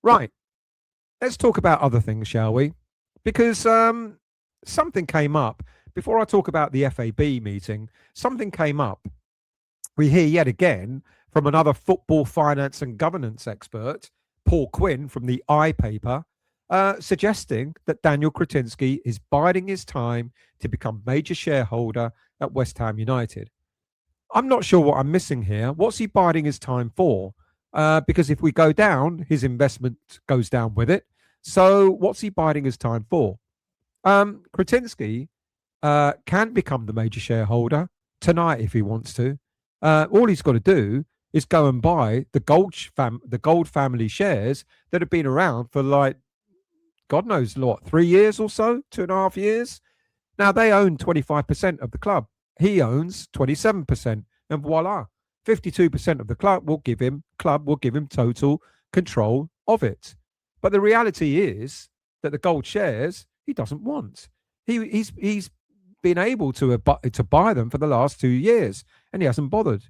Right. Let's talk about other things, shall we? Because something came up before I talk about the FAB meeting. Something came up. We hear yet again from another football finance and governance expert, Paul Quinn from the I paper, suggesting that Daniel Kretinsky is biding his time to become major shareholder at West Ham United. I'm not sure what I'm missing here. What's he biding his time for? Because if we go down, his investment goes down with it. So what's he biding his time for? Kretinsky can become the major shareholder tonight if he wants to. All he's got to do is go and buy the Gold family shares that have been around for like God knows what, 3 years or so, 2.5 years. Now they own 25% of the club. He owns 27%, and voila, 52% of the club will give him total control of it. But the reality is that the Gold shares he doesn't want. He's been able to buy them for the last 2 years, and he hasn't bothered.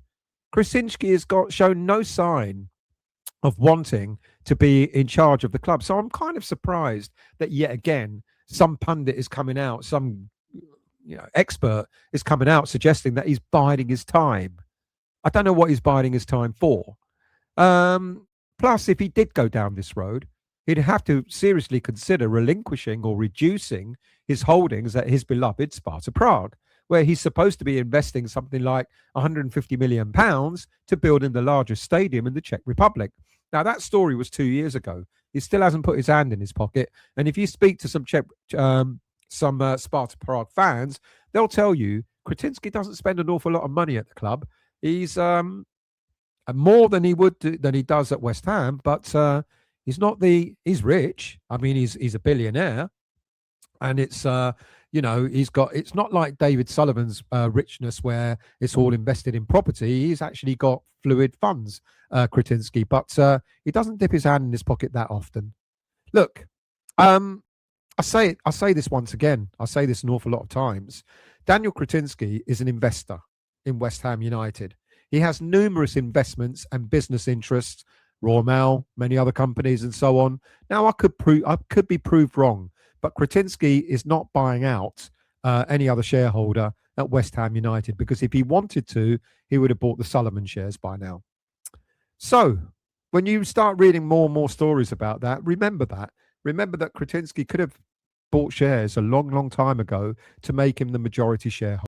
Krasinski has shown no sign of wanting to be in charge of the club. So I'm kind of surprised that yet again some pundit is coming out, some expert is coming out suggesting that he's biding his time. I don't know what he's biding his time for. Plus, if he did go down this road, he'd have to seriously consider relinquishing or reducing his holdings at his beloved Sparta Prague, where he's supposed to be investing something like £150 million to build in the largest stadium in the Czech Republic. Now, that story was 2 years ago. He still hasn't put his hand in his pocket. And if you speak to some Sparta Prague fans, they'll tell you Kretinsky doesn't spend an awful lot of money at the club. He's more than he does at West Ham, but he's rich. I mean, he's a billionaire, and it's it's not like David Sullivan's richness where it's all invested in property. He's actually got fluid funds, Kretinsky, but he doesn't dip his hand in his pocket that often. Look, I say this once again. I say this an awful lot of times. Daniel Kretinsky is an investor in West Ham United. He has numerous investments and business interests, Royal Mail, many other companies, and so on. Now, I could be proved wrong, but Kretinsky is not buying out any other shareholder at West Ham United, because if he wanted to, he would have bought the Sullivan shares by now. So, when you start reading more and more stories about that, remember that. Remember that Kretinsky could have bought shares a long, long time ago to make him the majority shareholder.